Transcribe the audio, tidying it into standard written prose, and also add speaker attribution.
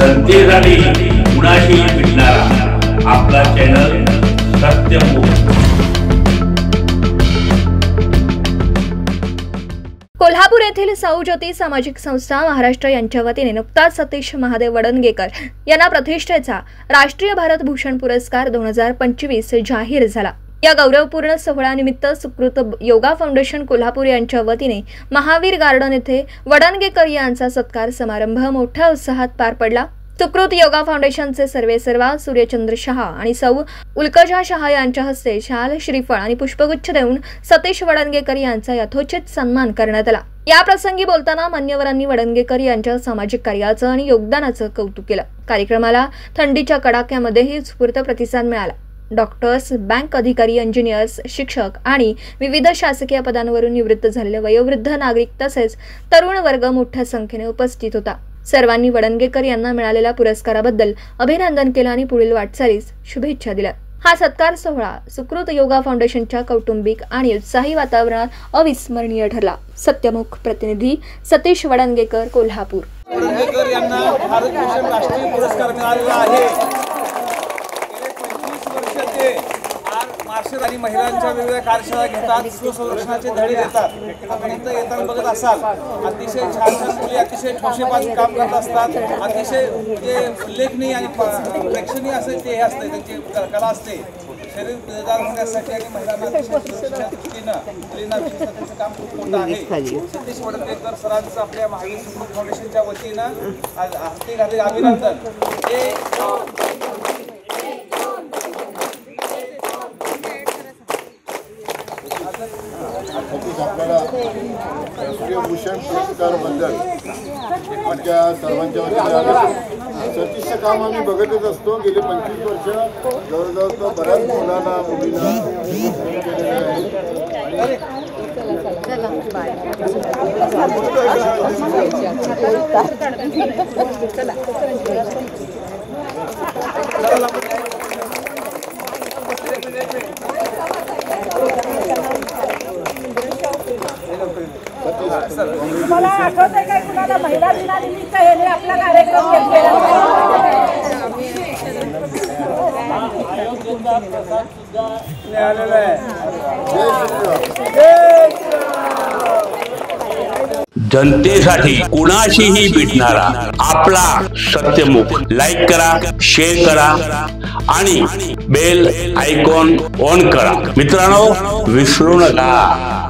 Speaker 1: जनतेसाठी कुणाशी भेटणारा आपला चॅनल सत्यमुख।
Speaker 2: कोल्हापूर येथील सौ ज्योती सामाजिक संस्था महाराष्ट्र यांच्या वतीने नुकताच सतीश महादेव वडणगेकर यांना प्रतिष्ठेचा राष्ट्रीय भारत भूषण पुरस्कार 2025 जाहीर झाला। या गौरवपूर्ण सोहळ्यानिमित्त सुकृत योगा फाउंडेशन कोल्हापूर यांच्या वतीने महावीर गार्डन येथे वडणगेकर यांचा सत्कार समारंभ मोठ्या उत्साहात पार पडला। सुकृत योगा फाउंडेशनचे सर्वेसर्वा सूर्यचंद्र शहा आणि सौ उल्कजा शहा यांच्या हस्ते शाल, श्रीफळ आणि पुष्पगुच्छ देऊन सतीश वडणगेकर यांचा यथोचित सन्मान करण्यात आला। या प्रसंगी बोलताना मान्यवरांनी वडणगेकर यांच्या सामाजिक कार्याचं आणि योगदानाचं कौतुक केलं। कार्यक्रमाला थंडीच्या कडाक्यामध्येही उत्स्फूर्त प्रतिसाद मिळाला। डॉक्टर्स, बँक अधिकारी, इंजिनियर्स, शिक्षक आणि विविध शासकीय पदांवरून निवृत्त झालेले वयोवृद्ध नागरिक तसेच तरुण वर्ग मोठ्या संख्येने उपस्थित होता। सर्वांनी वडणगेकर यांना मिळालेल्या पुरस्काराबद्दल अभिनंदन केलं आणि पुढील वाटचालीस शुभेच्छा दिल्या। हा सत्कार सोहळा सुकृत योगा फाउंडेशनच्या कौटुंबिक आणि उत्साही वातावरणात अविस्मरणीय ठरला। सत्यमुख प्रतिनिधी सतीश वडणगेकर, कोल्हापूर।
Speaker 3: वडणगेकर यांना भारत भूषण राष्ट्रीय पुरस्कार मिळालेला आहे। मार्शल आणि महिलांच्या वेगवेगळ्या कार्यशाळा घेतात, स्वसंरक्षणाचे धडे देतात। आपण इथं येताना बघत असाल अतिशय छान मुली अतिशय ठोसेबाज काम करत असतात। अतिशय जे उल्लेखनीय आणि प्रेक्षणीय असे ते हे असते, त्यांची कला असते। शरीर देदार होण्यासाठी आणि महिलांना सुरक्षेच्या दृष्टीनं मुलींना विशेष काम खूप मोठं आहे। सतीश वडणगेकर सरांचं आपल्या महावीर सुकृत फाउंडेशनच्या वतीनं हाती घातलेले अभिनंदन।
Speaker 4: आपल्याला राष्ट्रीय भूषण पुरस्काराबद्दल आमच्या सर्वांच्या वतीने सतीशचं काम आम्ही बघतच असतो। गेले 25 वर्ष जवळजवळ बऱ्याच मुलांना मुलींना केलेले आहे।
Speaker 5: मला आठवतंय काय कुणाला महिला दिनानिमित्त हे आपला कार्यक्रम घेतलेला
Speaker 1: जनतेसाठी कुणाशीही भेटणारा आपला सत्यमुख। लाईक करा, शेअर करा आणि बेल आयकॉन ऑन करा। मित्रांनो, विसरू नका।